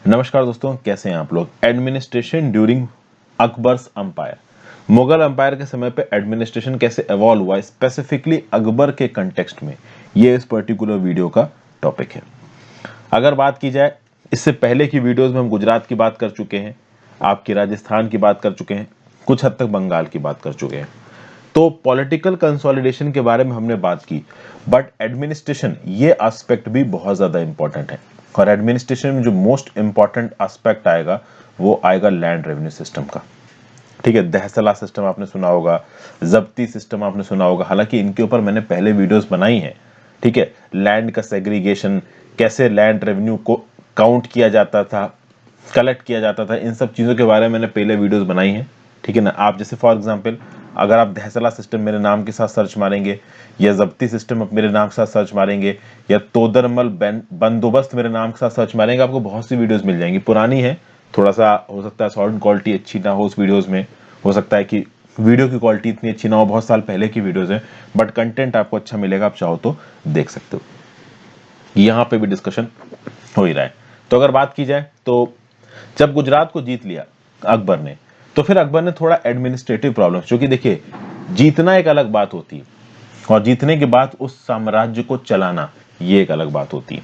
नमस्कार दोस्तों, कैसे हैं आप लोग। Administration during Akbar's umpire, Mughal umpire के समय पे एडमिनिस्ट्रेशन कैसे इवॉल्व हुआ स्पेसिफिकली अकबर के कंटेक्स्ट में, ये इस पर्टिकुलर वीडियो का टॉपिक है। अगर बात की जाए, इससे पहले की वीडियोस में हम गुजरात की बात कर चुके हैं, आपकी राजस्थान की बात कर चुके हैं, कुछ हद तक बंगाल की बात कर चुके हैं। तो पॉलिटिकल कंसोलिडेशन के बारे में हमने बात की, बट एडमिनिस्ट्रेशन ये एस्पेक्ट भी बहुत ज्यादा इंपॉर्टेंट है। और एडमिनिस्ट्रेशन में जो मोस्ट इंपॉर्टेंट एस्पेक्ट आएगा वो आएगा लैंड रेवेन्यू सिस्टम का। ठीक है, दहसला सिस्टम आपने सुना होगा, जब्ती सिस्टम आपने सुना होगा। हालांकि इनके ऊपर मैंने पहले वीडियोस बनाई हैं। ठीक है, लैंड का सेग्रीगेशन, कैसे लैंड रेवेन्यू को काउंट किया जाता था, कलेक्ट किया जाता था, इन सब चीजों के बारे में मैंने पहले वीडियोस बनाई हैं। ठीक है ना। आप जैसे फॉर एग्जांपल अगर आप दहसला सिस्टम मेरे नाम के साथ सर्च मारेंगे, या जब्ती सिस्टम मेरे नाम के साथ सर्च मारेंगे, या तोदरमल बंदोबस्त मेरे नाम के साथ सर्च मारेंगे, आपको बहुत सी वीडियोस मिल जाएंगी। पुरानी है, थोड़ा सा हो सकता है साउंड क्वालिटी अच्छी ना हो उस वीडियोस में, हो सकता है कि वीडियो की क्वालिटी इतनी अच्छी ना हो, बहुत साल पहले की वीडियोस हैं, बट कंटेंट आपको अच्छा मिलेगा, आप चाहो तो देख सकते हो। यहां पे भी डिस्कशन हो ही रहा है। तो अगर बात की जाए तो जब गुजरात को जीत लिया अकबर ने, तो फिर अकबर ने थोड़ा एडमिनिस्ट्रेटिव प्रॉब्लम, क्योंकि देखिए जीतना एक अलग बात होती है और जीतने के बाद उस साम्राज्य को चलाना ये एक अलग बात होती है।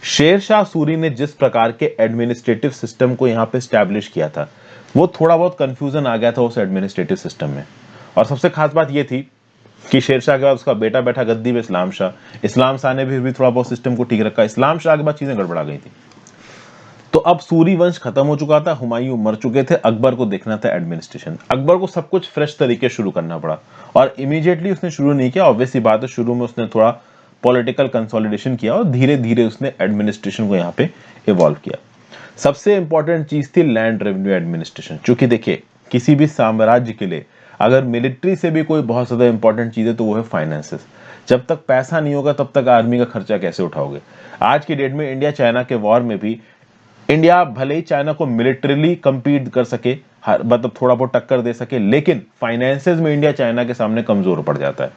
शेर शाह सूरी ने जिस प्रकार के एडमिनिस्ट्रेटिव सिस्टम को यहाँ पे स्टैब्लिश किया था, वो थोड़ा बहुत कंफ्यूजन आ गया था उस एडमिनिस्ट्रेटिव सिस्टम में। और सबसे खास बात ये थी कि शेर शाह के बाद उसका बेटा बैठा गद्दी में इस्लाम शाह ने भी थोड़ा बहुत सिस्टम को ठीक रखा। इस्लाम शाह के बाद चीजें गड़बड़ा गई थी। तो अब सूरी वंश खत्म हो चुका था, हुमायूं मर चुके थे, अकबर को देखना था एडमिनिस्ट्रेशन। अकबर को सब कुछ फ्रेश तरीके शुरू करना पड़ा, और इमीडिएटली उसने शुरू नहीं किया। ऑब्वियस सी बात है, शुरू में उसने थोड़ा पॉलिटिकल कंसोलिडेशन किया और धीरे धीरे उसने एडमिनिस्ट्रेशन को यहाँ पे इवॉल्व किया। सबसे इंपॉर्टेंट चीज थी लैंड रेवेन्यू एडमिनिस्ट्रेशन। क्योंकि देखिए किसी भी साम्राज्य के लिए अगर मिलिट्री से भी कोई बहुत ज्यादा इंपॉर्टेंट चीज है तो वो है फाइनेंसेस। जब तक पैसा नहीं होगा तब तक आर्मी का खर्चा कैसे उठाओगे। आज की डेट में इंडिया चाइना के वॉर में भी इंडिया भले ही चाइना को मिलिटरीली compete कर सके, मतलब थोड़ा बहुत टक्कर दे सके, लेकिन फाइनेंसेस में इंडिया चाइना के सामने कमजोर पड़ जाता है।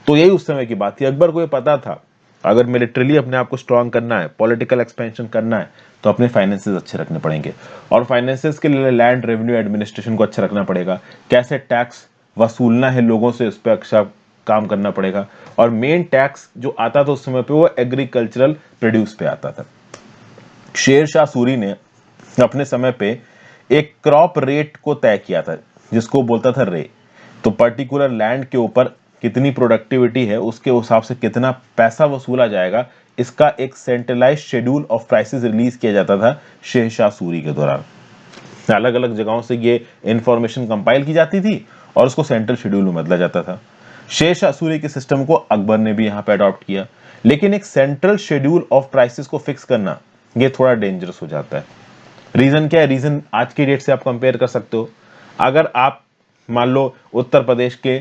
तो यही उस समय की बात थी। अकबर को ये पता था अगर मिलिटरीली अपने आप को स्ट्रांग करना है, पॉलिटिकल एक्सपेंशन करना है, तो अपने फाइनेंसेस अच्छे रखने पड़ेंगे। और फाइनेंसेस के लिए लैंड रेवेन्यू एडमिनिस्ट्रेशन को अच्छा रखना पड़ेगा। कैसे टैक्स वसूलना है लोगों से, उस पर अच्छा काम करना पड़ेगा। और मेन टैक्स जो आता था उस समय पे वो एग्रीकल्चरल प्रोड्यूस पे आता था। शेर शाह सूरी ने अपने समय पे एक क्रॉप रेट को तय किया था, जिसको बोलता था रे। तो पर्टिकुलर लैंड के ऊपर कितनी प्रोडक्टिविटी है, उसके हिसाब से कितना पैसा वसूला जाएगा, इसका एक centralise schedule of prices release किया जाता था शेर शाह सूरी के दौरान। अलग अलग जगहों से ये इंफॉर्मेशन कंपाइल की जाती थी और उसको सेंट्रल शेड्यूल में बदला जाता था। शेर शाह सूरी के सिस्टम को अकबर ने भी यहाँ पे अडॉप्ट किया। लेकिन एक सेंट्रल शेड्यूल ऑफ प्राइसेस को फिक्स करना ये थोड़ा डेंजरस हो जाता है। रीजन क्या है? रीजन आज की डेट से आप कंपेयर कर सकते हो। अगर आप मान लो उत्तर प्रदेश के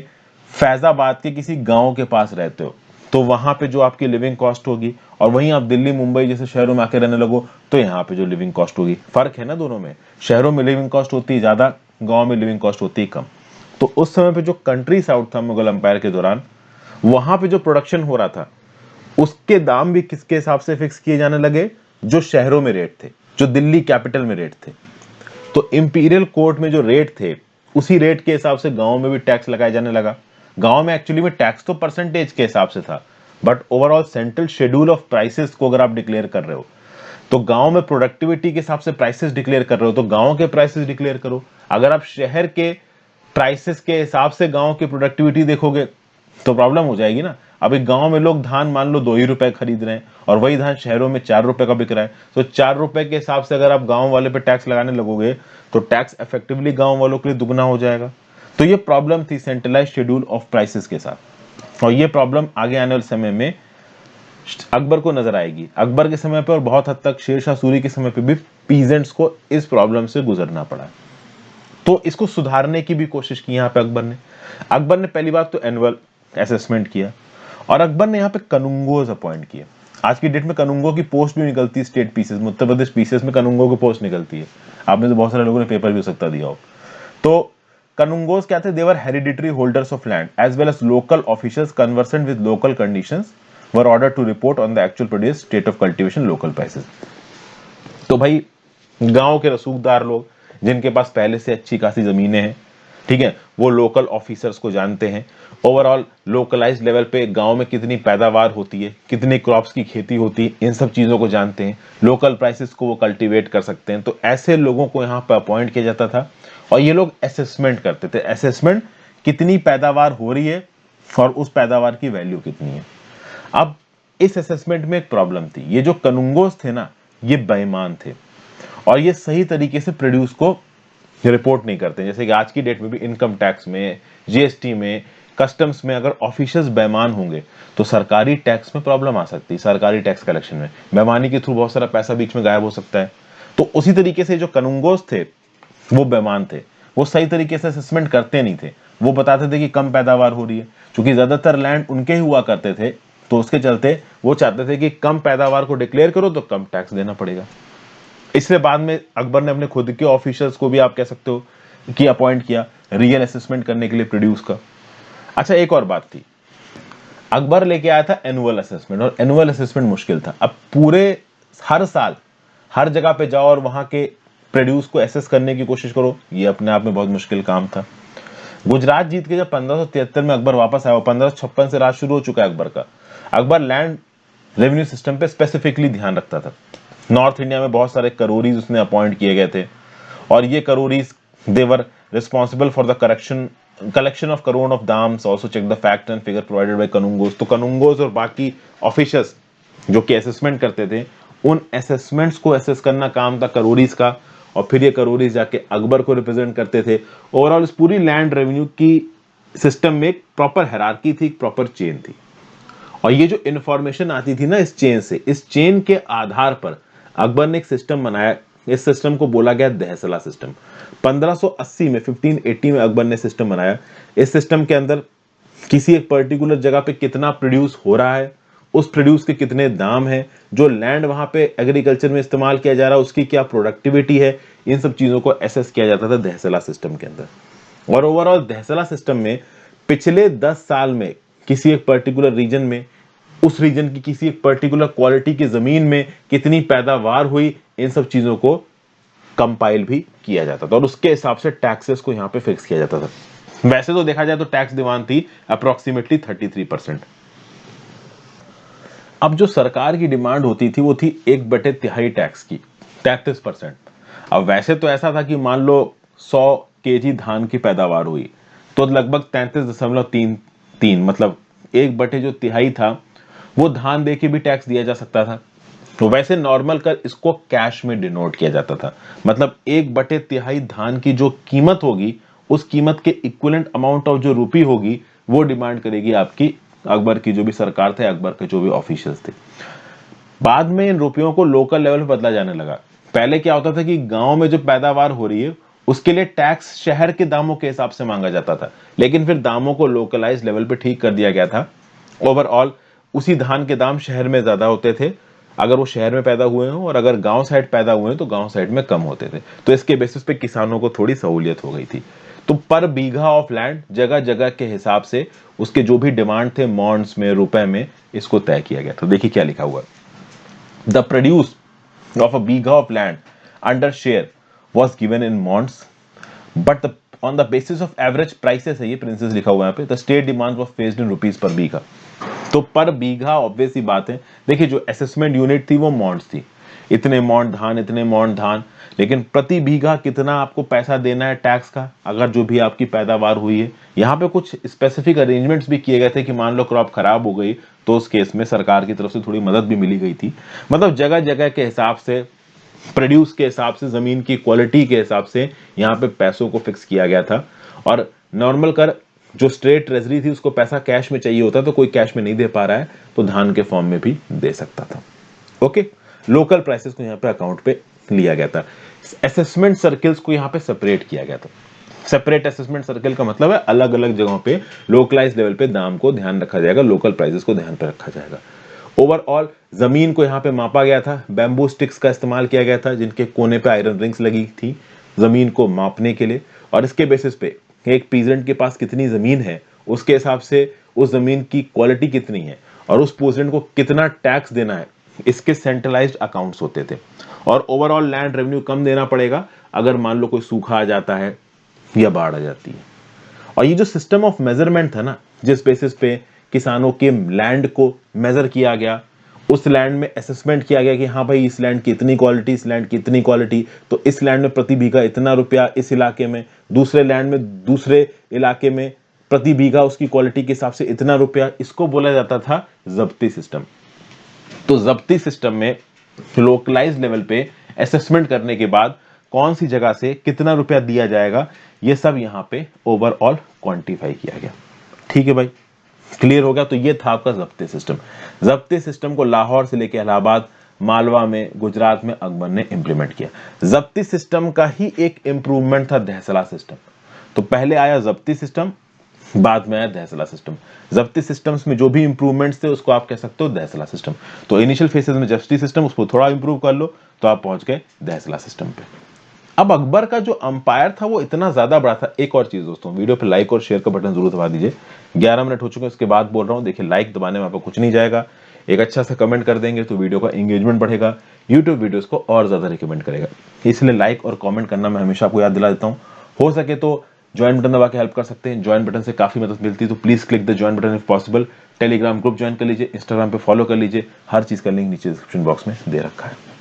फैजाबाद के किसी गांव के पास रहते हो, तो वहां पे जो आपकी लिविंग कॉस्ट होगी, और वहीं आप दिल्ली मुंबई जैसे शहरों में आके रहने लगो तो यहाँ पे जो लिविंग कॉस्ट होगी, फर्क है ना दोनों में। शहरों में लिविंग कॉस्ट होती है ज्यादा, गांव में लिविंग कॉस्ट होती है कम। तो उस समय पे जो कंट्री साउथ था मुगल अंपायर के दौरान, वहां पे जो प्रोडक्शन हो रहा था उसके दाम भी किसके हिसाब से फिक्स किए जाने लगे? जो शहरों में रेट थे, जो दिल्ली कैपिटल में रेट थे। तो इंपीरियल कोर्ट में जो रेट थे उसी रेट के हिसाब से गांव में भी टैक्स लगाया जाने लगा। गांव में एक्चुअली में टैक्स तो परसेंटेज के हिसाब से था, but overall central schedule of prices को अगर आप डिक्लेयर कर रहे हो, तो गांव में प्रोडक्टिविटी के हिसाब से प्राइसेस डिक्लेयर कर रहे हो तो गांव के प्राइसेस डिक्लेयर करो। अगर आप शहर के प्राइसेस के हिसाब से गांव की प्रोडक्टिविटी देखोगे तो प्रॉब्लम हो जाएगी ना। अभी गांव में लोग धान मान लो 2 ही रुपए खरीद रहे हैं, और वही धान शहरों में 4 रुपए का बिक रहा है। तो 4 रुपए के हिसाब से अगर आप गांव वाले पे टैक्स लगाने लगोगे तो टैक्स इफेक्टिवली गांव वालों के लिए दुगना हो जाएगा। तो ये प्रॉब्लम थी सेंट्रलाइज शेड्यूल ऑफ प्राइसेस के साथ, और ये प्रॉब्लम आगे आने वाले समय में अकबर को नजर आएगी। अकबर के समय पे और बहुत हद तक शेर शाह सूरी के समय पे भी पीजेंट्स को इस प्रॉब्लम से गुजरना पड़ा। तो इसको सुधारने की भी कोशिश की यहाँ पे अकबर ने पहली बात तो एनुअल असेसमेंट किया, और अकबर ने यहाँ पे कनुंगोज अपॉइंट किए। आज की डेट में कनुंगो की पोस्ट भी निकलती है स्टेट पीसेस में, उत्तर प्रदेश पीसेस में कनुंगो की पोस्ट निकलती है। आपने तो बहुत सारे लोगों ने पेपर भी हो सकता दिया हो। तो कनुंगोज क्या थे? They were hereditary holders of land as well as local officials conversant with local conditions were order to report on the actual produce, state of cultivation, local prices. तो भाई गांव के रसूखदार लोग जिनके पास पहले से अच्छी खासी जमीनें हैं, ठीक है, वो लोकल ऑफिसर्स को जानते हैं। ओवरऑल लोकलाइज लेवल पे गांव में कितनी पैदावार होती है, कितनी क्रॉप्स की खेती होती है, इन सब चीजों को जानते हैं। लोकल प्राइसेस को वो कल्टीवेट कर सकते हैं। तो ऐसे लोगों को यहाँ पे अपॉइंट किया जाता था और ये लोग असेसमेंट करते थे। असेसमेंट, कितनी पैदावार हो रही है और उस पैदावार की वैल्यू कितनी है। अब इस असेसमेंट में एक प्रॉब्लम थी, ये जो कनुंगोस थे ना, ये बेईमान थे और ये सही तरीके से प्रोड्यूस को रिपोर्ट नहीं करते। जैसे कि आज की डेट में भी इनकम टैक्स में, जीएसटी में, कस्टम्स में अगर ऑफिसर्स बेईमान होंगे तो सरकारी टैक्स में प्रॉब्लम आ सकती है। सरकारी टैक्स कलेक्शन में बेईमानी के थ्रू बहुत सारा पैसा बीच में गायब हो सकता है। तो उसी तरीके से जो कनुंगोस थे वो बेईमान थे, वो सही तरीके से असेसमेंट करते नहीं थे। वो बताते थे कि कम पैदावार हो रही है, क्योंकि ज्यादातर लैंड उनके ही हुआ करते थे, तो उसके चलते वो चाहते थे कि कम पैदावार को डिक्लेयर करो तो कम टैक्स देना पड़ेगा। इसलिए बाद में अकबर ने अपने खुद के ऑफिसर्स को भी, आप कह सकते हो, कि अपॉइंट किया रियल असेसमेंट करने के लिए प्रोड्यूस का। अच्छा, एक और बात थी, अकबर लेके आया था एनुअल असेसमेंट, और एनुअल असेसमेंट मुश्किल था। अब पूरे हर साल हर जगह पे जाओ और वहां के प्रोड्यूस को एसेस करने की कोशिश करो, ये अपने आप में बहुत मुश्किल काम था। गुजरात जीत के जब 1573 में अकबर वापस आया, 1556 से राज शुरू हो चुका है अकबर का। अकबर लैंड रेवेन्यू सिस्टम पे स्पेसिफिकली ध्यान रखता था। नॉर्थ इंडिया में बहुत सारे करोरीज उसने अपॉइंट किए गए थे और ये करोरीज they were responsible for the collection of crore of dams, also check the fact and figure provided by कनुंगोस। तो कनुंगोस और बाकी ऑफिसर्स जो कि असेसमेंट करते थे, उन असेसमेंट्स को असेस करना काम था करोरीज का, और फिर ये करोरीज जाके अकबर को रिप्रेजेंट करते थे। ओवरऑल इस पूरी लैंड रेवेन्यू की सिस्टम में एक प्रॉपर हायरार्की थी, एक प्रॉपर चेन थी। और ये जो इंफॉर्मेशन आती थी ना इस चेन से, इस चेन के आधार पर अकबर ने एक सिस्टम बनाया। इस सिस्टम को बोला गया दहसला सिस्टम। 1580 में, 1580 में अकबर ने सिस्टम बनाया। इस सिस्टम के अंदर किसी एक पर्टिकुलर जगह पे कितना प्रोड्यूस हो रहा है, उस प्रोड्यूस के कितने दाम है, जो लैंड वहां पे एग्रीकल्चर में इस्तेमाल किया जा रहा है उसकी क्या प्रोडक्टिविटी है, इन सब चीजों को एसेस किया जाता था दहसला सिस्टम के अंदर। और ओवरऑल दहसला सिस्टम में पिछले 10 साल में किसी एक पर्टिकुलर रीजन में, उस रीजन की किसी एक पर्टिकुलर क्वालिटी की जमीन में कितनी पैदावार हुई, इन सब चीजों को कंपाइल भी किया जाता था और उसके हिसाब से टैक्सेस को यहां पे फिक्स किया जाता था। वैसे तो देखा जाए तो टैक्स डिमांड थी अप्रोक्सीमेटली 33%। अब जो सरकार की डिमांड होती थी वो थी 1/3 टैक्स की, 33%। अब वैसे तो ऐसा था कि मान लो 100 केजी धान की पैदावार हुई तो लगभग 33.33, मतलब 1/3 था वो धान दे के भी टैक्स दिया जा सकता था। तो वैसे नॉर्मल कर इसको कैश में डिनोट किया जाता था, मतलब 1/3 धान की जो कीमत होगी उस कीमत के इक्विवेलेंट अमाउंट ऑफ जो रुपी होगी वो डिमांड करेगी आपकी अकबर की जो भी सरकार थे, अकबर के जो भी ऑफिशियल्स थे। बाद में इन रुपयों को लोकल लेवल पर बदला जाने लगा। पहले क्या होता था कि गांव में जो पैदावार हो रही है उसके लिए टैक्स शहर के दामों के हिसाब से मांगा जाता था, लेकिन फिर दामों को लोकलाइज लेवल पे ठीक कर दिया गया था। ओवरऑल उसी धान के दाम शहर में ज्यादा होते थे अगर वो शहर में पैदा हुए हों, और अगर गांव साइड पैदा हुए हैं तो गांव साइड में कम होते थे। तो इसके बेसिस पे किसानों को थोड़ी सहूलियत हो गई थी। तो पर बीघा ऑफ लैंड जगह जगह के हिसाब से उसके जो भी डिमांड थे मॉन्ड्स में, रुपए में, इसको तय किया गया। तो देखिए क्या लिखा हुआ है, the produce of a bigha of land under share was given in maunds but on the basis of average prices है, ये प्रिंसेस लिखा हुआ है यहाँ पे, the state demand was fixed in rupees per bigha. तो पर बीघा ऑब्वियस ही बात है, देखिए जो असेसमेंट यूनिट थी वो मॉन्ड्स थी, इतने मॉन्ड धान, इतने मॉन्ड धान, लेकिन प्रति बीघा कितना आपको पैसा देना है टैक्स का अगर जो भी आपकी पैदावार हुई है। यहाँ पे कुछ स्पेसिफिक अरेंजमेंट्स भी किए गए थे कि मान लो क्रॉप खराब हो गई तो उस केस में सरकार की तरफ से थोड़ी मदद भी मिली गई थी। मतलब जगह जगह के हिसाब से, प्रोड्यूस के हिसाब से, जमीन की क्वालिटी के हिसाब से यहाँ पे पैसों को फिक्स किया गया था। और नॉर्मल कर जो स्ट्रेट ट्रेजरी थी उसको पैसा कैश में चाहिए होता तो कोई कैश में नहीं दे पा रहा है तो धान के फॉर्म में भी दे सकता था। ओके, लोकल प्राइसेस को यहाँ पे अकाउंट पे लिया गया था। असेसमेंट सर्कल्स को यहाँ पे सेपरेट किया गया था। सेपरेट असेसमेंट सर्कल का मतलब है अलग अलग जगहों पे लोकलाइज लेवल पे दाम को ध्यान रखा जाएगा, लोकल प्राइसेस को ध्यान पे रखा जाएगा। ओवरऑल जमीन को यहाँ पे मापा गया था, बैम्बू स्टिक्स का इस्तेमाल किया गया था जिनके कोने पे आयरन रिंग्स लगी थी जमीन को मापने के लिए, और इसके बेसिस पे एक पीजेंट के पास कितनी जमीन है उसके हिसाब से उस जमीन की क्वालिटी कितनी है और उस पीजेंट को कितना टैक्स देना है इसके सेंट्रलाइज्ड अकाउंट्स होते थे और ओवरऑल लैंड रेवेन्यू कम देना पड़ेगा अगर मान लो कोई सूखा आ जाता है या बाढ़ आ जाती है। और ये जो सिस्टम ऑफ मेजरमेंट था ना, जिस बेसिस पे किसानों के लैंड को मेजर किया गया, उस लैंड में असेसमेंट किया गया कि हाँ भाई इस लैंड की इतनी क्वालिटी, इस लैंड की इतनी क्वालिटी, तो इस लैंड में प्रति बीघा इतना रुपया, इस इलाके में, दूसरे लैंड में, दूसरे इलाके में प्रति बीघा उसकी क्वालिटी के हिसाब से इतना रुपया, इसको बोला जाता था जब्ती सिस्टम। तो जब्ती सिस्टम में लोकलाइज लेवल पे असेसमेंट करने के बाद कौन सी जगह से कितना रुपया दिया जाएगा, ये सब यहां पे ओवरऑल क्वांटिफाई किया गया। ठीक है भाई, क्लियर हो गया। तो ये था आपका जब्ती सिस्टम। जब्ती सिस्टम को लाहौर से लेकर इलाहाबाद, मालवा में, गुजरात में अकबर ने इंप्लीमेंट किया। जब्ती सिस्टम का ही एक इंप्रूवमेंट था दहसला सिस्टम। तो पहले आया जब्ती सिस्टम, बाद में आया दहसला सिस्टम। जब्ती सिस्टम्स में जो भी इंप्रूवमेंट्स थे उसको आप कह सकते हो दहसला सिस्टम। तो इनिशियल फेसेस में जब्ती सिस्टम, उसको थोड़ा इंप्रूव कर लो तो आप पहुंच गए दहसला सिस्टम पे। अब अकबर का जो अंपायर था वो इतना ज्यादा बड़ा था। एक और चीज दोस्तों, वीडियो पे लाइक और शेयर का बटन जरूर दबा दीजिए। 11 मिनट हो चुके हैं, उसके बाद बोल रहा हूं, देखिए लाइक दबाने में आपको कुछ नहीं जाएगा, एक अच्छा सा कमेंट कर देंगे तो वीडियो का एंगेजमेंट बढ़ेगा, यूट्यूब वीडियोस को और ज्यादा रिकमेंड करेगा। इसलिए लाइक और कमेंट करना मैं हमेशा आपको याद दिला देता हूँ। हो सके तो ज्वाइन बटन दबा के हेल्प कर सकते हैं, ज्वाइन बटन से काफी मदद मिलती है, तो please click the join button if possible. Telegram group join कर लीजिए, इंस्टाग्राम पे फॉलो कर लीजिए, हर चीज का लिंक नीचे डिस्क्रिप्शन बॉक्स में दे रखा है।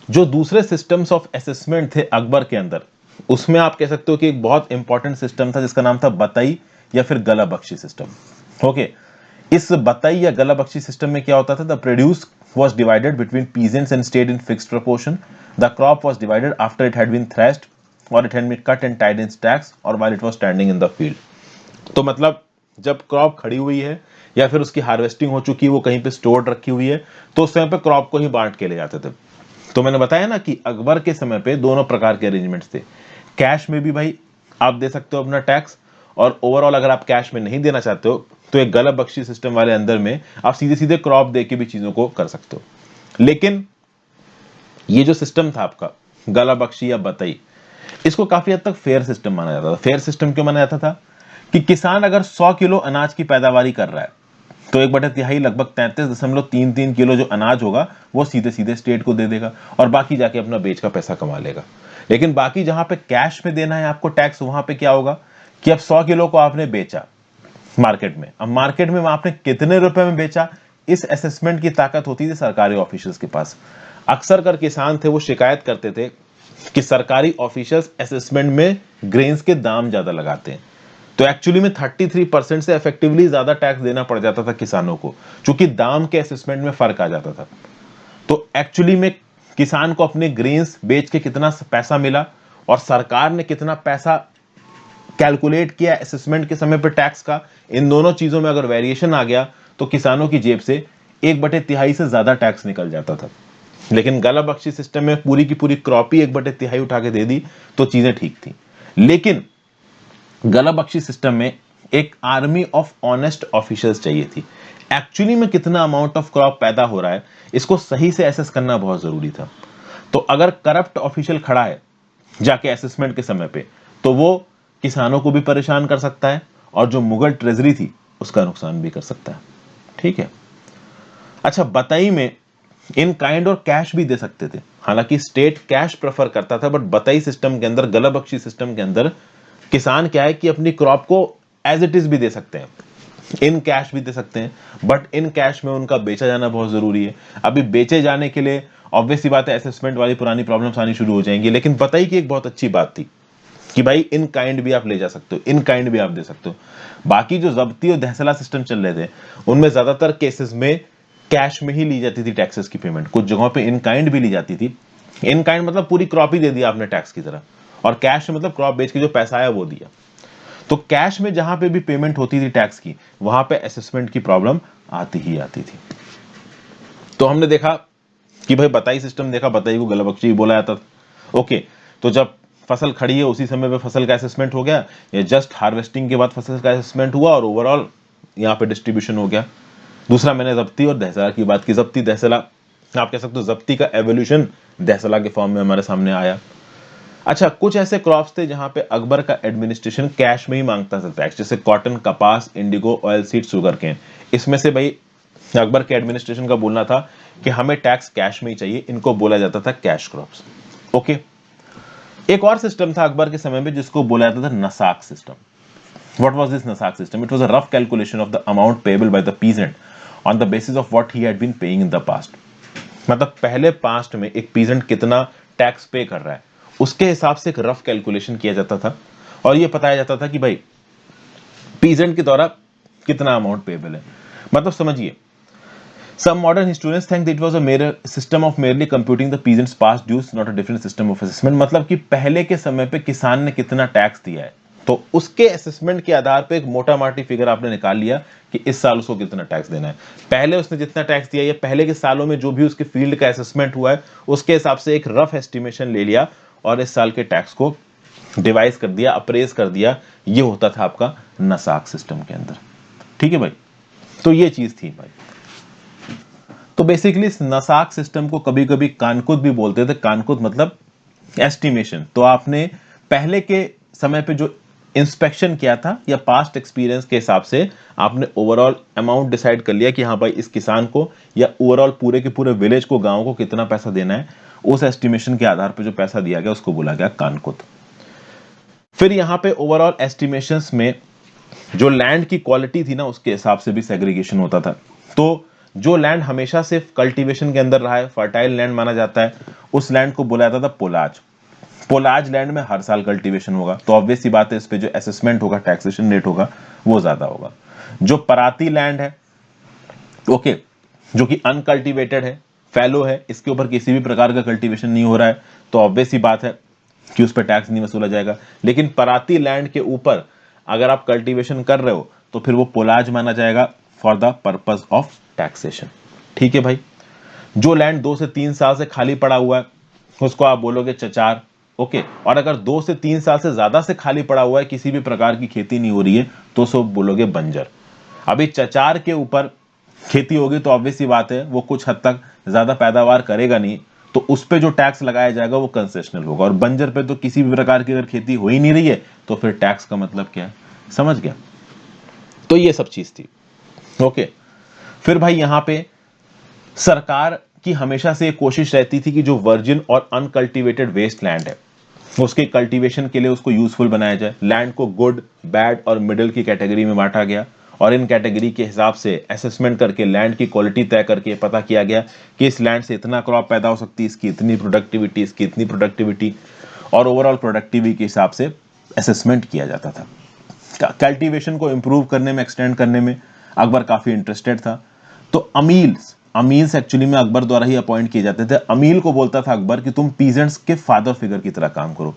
जो दूसरे सिस्टम्स ऑफ असेसमेंट थे अकबर के अंदर, उसमें आप कह सकते हो कि एक बहुत इंपॉर्टेंट सिस्टम था जिसका नाम था बतई या फिर गला बख्शी सिस्टम। ओके, इस बतई या गला बख्शी सिस्टम में क्या होता था? The produce was divided between peasants and stayed in fixed proportion. The crop was divided after it had been threshed or it had been cut and tied in stacks or while it was standing in the field. तो मतलब जब crop खड़ी हुई है या फिर उसकी harvesting हो चुकी है, वो कहीं पे स्टोर्ड रखी हुई है, तो उस समय पे क्रॉप को ही बांट के ले जाते थे। तो मैंने बताया ना कि अकबर के समय पे दोनों प्रकार के अरेंजमेंट्स थे। कैश में भी भाई आप दे सकते हो अपना टैक्स, और ओवरऑल अगर आप कैश में नहीं देना चाहते हो तो एक गला बख्शी सिस्टम वाले अंदर में आप सीधे सीधे क्रॉप दे के भी चीजों को कर सकते हो। लेकिन ये जो सिस्टम था आपका गला बख्शी या बतई, इसको काफी हद तक फेयर सिस्टम माना जाता था। फेयर सिस्टम क्यों माना जाता था? कि किसान अगर 100 किलो अनाज की पैदावारी कर रहा है तो 1/3 लगभग 33.33 किलो जो अनाज होगा वो सीधे सीधे स्टेट को दे देगा और बाकी जाके अपना बेच का पैसा कमा लेगा। लेकिन बाकी जहां पे कैश में देना है आपको टैक्स, वहां पे क्या होगा कि अब 100 किलो को आपने बेचा मार्केट में, अब मार्केट में आपने कितने रुपए में बेचा, इस असेसमेंट की ताकत होती थी सरकारी ऑफिशियल्स के पास। अक्सर कर किसान थे वो शिकायत करते थे कि सरकारी ऑफिशियल्स असेसमेंट में ग्रेन्स के दाम ज्यादा लगाते हैं। तो एक्चुअली में 33% से इफेक्टिवली ज्यादा टैक्स देना पड़ जाता था किसानों को, क्योंकि दाम के असेसमेंट में फर्क आ जाता था। तो एक्चुअली में किसान को अपने ग्रेन्स बेच के कितना पैसा मिला और सरकार ने कितना पैसा कैलकुलेट किया असेसमेंट के समय पर टैक्स का, इन दोनों चीजों में अगर वेरिएशन आ गया तो किसानों की जेब से 1/3 से ज्यादा टैक्स निकल जाता था। लेकिन गला बख्शी सिस्टम में पूरी की पूरी क्रॉप ही 1/3 उठा के दे दी तो चीजें ठीक थी। लेकिन गला बख्शी सिस्टम में एक आर्मी ऑफ ऑनेस्ट ऑफिशियल्स चाहिए थी। एक्चुअली में कितना अमाउंट ऑफ क्रॉप पैदा हो रहा है इसको सही से एसेस करना बहुत जरूरी था। तो अगर करप्ट ऑफिशियल खड़ा है जाके असेसमेंट के समय पे, तो वो किसानों को भी परेशान कर सकता है और जो मुगल ट्रेजरी थी उसका नुकसान भी कर सकता है। ठीक है। अच्छा, बतई में इन काइंड और कैश भी दे सकते थे। हालांकि स्टेट कैश प्रेफर करता था, बट बतई सिस्टम के अंदर, गला बख्शी सिस्टम के अंदर किसान क्या है कि अपनी क्रॉप को एज इट इज भी दे सकते हैं, इन कैश भी दे सकते हैं, बट इन कैश में उनका बेचा जाना बहुत जरूरी है। अभी बेचे जाने के लिए ऑब्वियस सी बात है असेसमेंट वाली पुरानी प्रॉब्लम्स आनी शुरू हो जाएंगी। लेकिन बतई की एक बहुत अच्छी बात थी कि भाई इन काइंड भी आप ले जा सकते हो, इन काइंड भी आप दे सकते हो। बाकी जो जब्ती और दहसला सिस्टम चल रहे थे उनमें ज्यादातर केसेस में कैश में ही ली जाती थी टैक्सेस की पेमेंट, कुछ जगहों पे इन काइंड भी ली जाती थी। इन काइंड मतलब पूरी क्रॉप ही दे दिया आपने टैक्स की तरह, और कैश मतलब क्रॉप बेच के जो पैसा आया वो दिया। तो कैश में जहां पे भी पेमेंट होती थी टैक्स की, वहां पे असेसमेंट की प्रॉब्लम आती ही आती थी। तो हमने देखा कि भाई बतई सिस्टम देखा, बतई को गला बख्शी बोला जाता था। ओके, तो जब फसल खड़ी है उसी समय पे फसल का असेसमेंट हो गया, या जस्ट हार्वेस्टिंग के बाद फसल का असेसमेंट हुआ और ओवरऑल यहाँ पे डिस्ट्रीब्यूशन हो गया। दूसरा, मैंने जब्ती और दहसला की बात की। जब्ती दहसला आप कह सकते हो, जब्ती का एवोल्यूशन दहसला के फॉर्म में हमारे सामने आया। अच्छा, कुछ ऐसे क्रॉप्स थे जहां पे अकबर का एडमिनिस्ट्रेशन कैश में ही मांगता था टैक्स, जैसे कॉटन, कपास, indigo, oilseed, sugarcane. इसमें से भाई अकबर के एडमिनिस्ट्रेशन का बोलना था कि हमें टैक्स कैश में ही चाहिए, इनको बोला जाता था कैश क्रॉप्स। ओके, एक और सिस्टम था अकबर के समय में जिसको बोला जाता था नसाक system. What was this Nasak system? It was a rough calculation of the amount payable by the peasant on the basis of what he had been paying in the past. मतलब पहले पास्ट में एक peasant कितना tax पे कर रहा है उसके हिसाब से एक रफ कैलकुलेशन किया जाता था और ये बताया जाता था कि भाई पीजेंट के द्वारा कितना अमाउंट पेबल है। मतलब समझिए, some modern historians think that it was a mere system of merely computing the peasants' past dues, not a different system of assessment. मतलब कि पहले के समय पे किसान ने कितना टैक्स दिया है तो उसके असेसमेंट के आधार पे एक मोटा माटी फिगर आपने निकाल लिया कि इस साल उसको कितना टैक्स देना है। पहले उसने जितना टैक्स दिया, या पहले के सालों में जो भी उसके फील्ड का असेसमेंट हुआ है उसके हिसाब से एक रफ एस्टिमेशन ले लिया और इस साल के टैक्स को डिवाइस कर दिया, अप्रेज कर दिया। ये होता था आपका नसाक सिस्टम के अंदर। ठीक है भाई, तो ये चीज थी भाई। तो बेसिकली इस नसाक सिस्टम को कभी कभी कानकुद भी बोलते थे। कानकुद मतलब एस्टिमेशन। तो आपने पहले के समय पे जो इंस्पेक्शन किया था या पास्ट एक्सपीरियंस के हिसाब से आपने ओवरऑल अमाउंट डिसाइड कर लिया कि हाँ भाई इस किसान को या ओवरऑल पूरे के पूरे विलेज को, गांव को कितना पैसा देना है। उस एस्टिमेशन के आधार पर जो पैसा दिया गया उसको बोला गया कानकुद। फिर यहाँ पे ओवरऑल एस्टिमेशंस में जो लैंड की क्वालिटी थी ना उसके हिसाब से भी सेग्रीगेशन होता था। तो जो लैंड हमेशा सिर्फ कल्टीवेशन के अंदर रहा है, फर्टाइल लैंड माना जाता है, उस लैंड को बोला जाता था पोलाज। पोलाज लैंड में हर साल कल्टीवेशन होगा तो ऑब्वियस सी बात है इस पे जो असेसमेंट होगा, टैक्सेशन रेट होगा वो ज्यादा होगा। जो पराती लैंड है, ओके, जो कि अनकल्टीवेटेड है, फैलो है, इसके ऊपर किसी भी प्रकार का कल्टीवेशन नहीं हो रहा है तो ऑब्वियस सी बात है कि उस पर टैक्स नहीं वसूला जाएगा। लेकिन पराती लैंड के ऊपर अगर आप कल्टीवेशन कर रहे हो तो फिर वो पोलाज माना जाएगा for the purpose of taxation. ठीक है भाई। जो लैंड 2 से 3 साल से खाली पड़ा हुआ है उसको आप बोलोगे चचार। ओके, और अगर 2 से 3 साल से ज्यादा से खाली पड़ा हुआ है, किसी भी प्रकार की खेती नहीं हो रही है, तो उसको बोलोगे बंजर। अभी चचार के ऊपर खेती होगी तो ऑब्वियस सी बात है वो कुछ हद तक ज्यादा पैदावार करेगा नहीं, तो उस पे जो टैक्स लगाया जाएगा वो कंसेशनल होगा। और बंजर पे तो किसी भी प्रकार की अगर खेती हो ही नहीं रही है तो फिर टैक्स का मतलब क्या है, समझ गया। तो ये सब चीज थी। ओके, फिर भाई यहां पे सरकार की हमेशा से कोशिश रहती थी कि जो वर्जिन और अनकल्टीवेटेड वेस्ट लैंड है उसके कल्टीवेशन के लिए उसको यूजफुल बनाया जाए। लैंड को गुड, बैड और मिडिल की कैटेगरी में बांटा गया और इन कैटेगरी के हिसाब से असेसमेंट करके लैंड की क्वालिटी तय करके पता किया गया कि इस लैंड से इतना क्रॉप पैदा हो सकती है, इसकी इतनी प्रोडक्टिविटी, इसकी इतनी प्रोडक्टिविटी, और ओवरऑल प्रोडक्टिविटी के हिसाब से असेसमेंट किया जाता था। कल्टीवेशन को इंप्रूव करने में, एक्सटेंड करने में अकबर काफी इंटरेस्टेड था। तो अमील्स एक्चुअली में अकबर द्वारा ही अपॉइंट किए जाते थे। अमील को बोलता था अकबर कि तुम पीजेंट्स के फादर फिगर की तरह काम करो।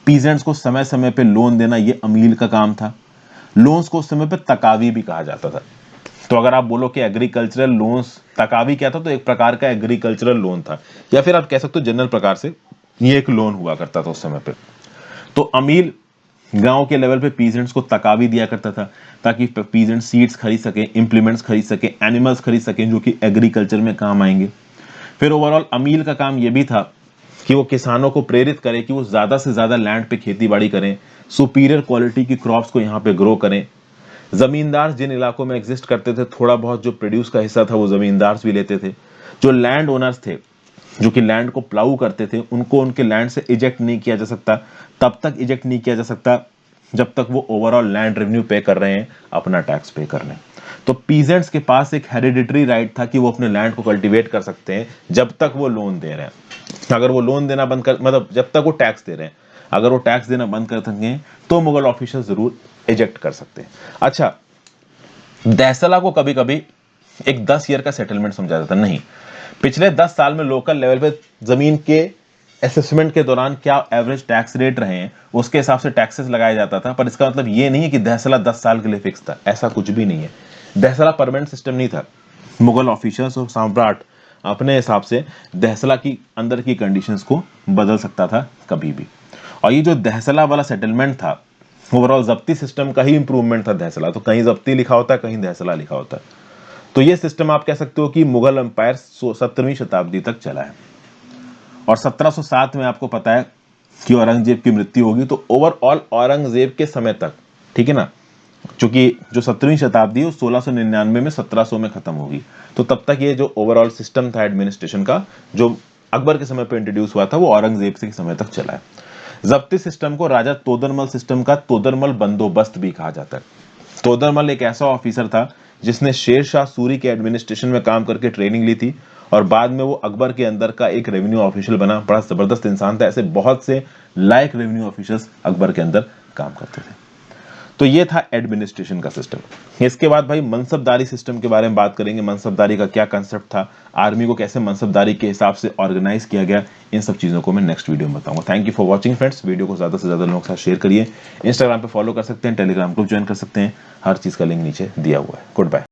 पीजेंट्स को समय समय पे लोन देना ये अमील का काम था। लोन्स को उस समय पे तकावी भी कहा जाता था। तो अगर आप बोलो कि एग्रीकल्चरल लोन्स, तकावी क्या था, तो एक प्रकार का एग्रीकल्चरल लोन था, या फिर आप कह सकते हो जनरल प्रकार से ये एक लोन हुआ करता था उस समय पे। तो अमील गांव के लेवल पे पीजेंट्स को तकावी दिया करता था ताकि पीजेंट सीड्स खरीद सके, इंप्लीमेंट्स खरीद सके, एनिमल्स खरीद सके जो कि एग्रीकल्चर में काम आएंगे। फिर ओवरऑल अमील का काम यह भी था कि वो किसानों को प्रेरित करे कि वो ज्यादा से ज्यादा लैंड पे खेती बाड़ी करें, सुपीरियर क्वालिटी की क्रॉप्स को यहाँ पे ग्रो करें। जमींदार जिन इलाकों में एग्जिस्ट करते थे, थोड़ा बहुत जो प्रोड्यूस का हिस्सा था वो जमींदार भी लेते थे। जो लैंड ओनर्स थे जो कि लैंड को प्लाऊ करते थे, उनको उनके लैंड से इजेक्ट नहीं किया जा सकता, तब तक इजेक्ट नहीं किया जा सकता जब तक वो ओवरऑल लैंड रेवेन्यू पे कर रहे हैं, अपना टैक्स पे कर रहे हैं। तो पीजेंट्स के पास एक हेरिडिटरी राइट था कि वो अपने लैंड को कल्टीवेट कर सकते हैं जब तक वो लोन दे रहे हैं। अगर वो लोन देना बंद कर, मतलब जब तक वो टैक्स दे रहे हैं, अगर वो टैक्स देना बंद कर देंगे तो मुगल ऑफिसर जरूर इजेक्ट कर सकते हैं। अच्छा, दैसला को कभी कभी एक 10 ईयर का सेटलमेंट समझा जाता नहीं। पिछले 10 साल में लोकल लेवल पे जमीन के असेसमेंट के दौरान क्या एवरेज टैक्स रेट रहे हैं उसके हिसाब से टैक्सेस लगाया जाता था। पर इसका मतलब ये नहीं है कि दैसला 10 साल के लिए फिक्स था, ऐसा कुछ भी नहीं है। दैसला परमानेंट सिस्टम नहीं था। मुगल ऑफिसर्स और सम्राट अपने हिसाब से दहसला की अंदर की कंडीशंस को बदल सकता था कभी भी। और ये जो दहसला वाला सेटलमेंट था, ओवरऑल जब्ती सिस्टम का ही इंप्रूवमेंट था दहसला। तो कहीं जब्ती लिखा होता है, कहीं दहसला लिखा होता है। तो ये सिस्टम आप कह सकते हो कि मुगल एम्पायर 17वीं शताब्दी तक चला है। और 1707 में आपको पता है कि औरंगजेब की मृत्यु होगी। तो ओवरऑल औरंगजेब के समय तक, ठीक है ना, क्योंकि जो 17वीं शताब्दी है वो 1699 में 1700 में खत्म होगी, तो तब तक ये जो ओवरऑल सिस्टम था एडमिनिस्ट्रेशन का, जो अकबर के समय पे इंट्रोड्यूस हुआ था, वो औरंगजेब के समय तक चला है। जब्ती सिस्टम को राजा तोदरमल सिस्टम का तोदरमल बंदोबस्त भी कहा जाता है। तोदरमल एक ऐसा ऑफिसर था जिसने शेर शाह सूरी के एडमिनिस्ट्रेशन में काम करके ट्रेनिंग ली थी और बाद में वो अकबर के अंदर का एक रेवेन्यू ऑफिशियल बना। बड़ा जबरदस्त इंसान था। ऐसे बहुत से लायक रेवेन्यू ऑफिसर्स अकबर के अंदर काम करते थे। तो ये था एडमिनिस्ट्रेशन का सिस्टम। इसके बाद भाई मनसबदारी सिस्टम के बारे में बात करेंगे। मनसबदारी का क्या कंसेप्ट था, आर्मी को कैसे मनसबदारी के हिसाब से ऑर्गेनाइज किया गया, इन सब चीजों को मैं नेक्स्ट वीडियो में बताऊंगा। Thank you for watching friends. Video को ज्यादा से ज्यादा लोगों के साथ शेयर करिए। इंस्टाग्राम पे फॉलो कर सकते हैं, टेलीग्राम ग्रुप ज्वाइन कर सकते हैं, हर चीज का लिंक नीचे दिया हुआ है। Good bye.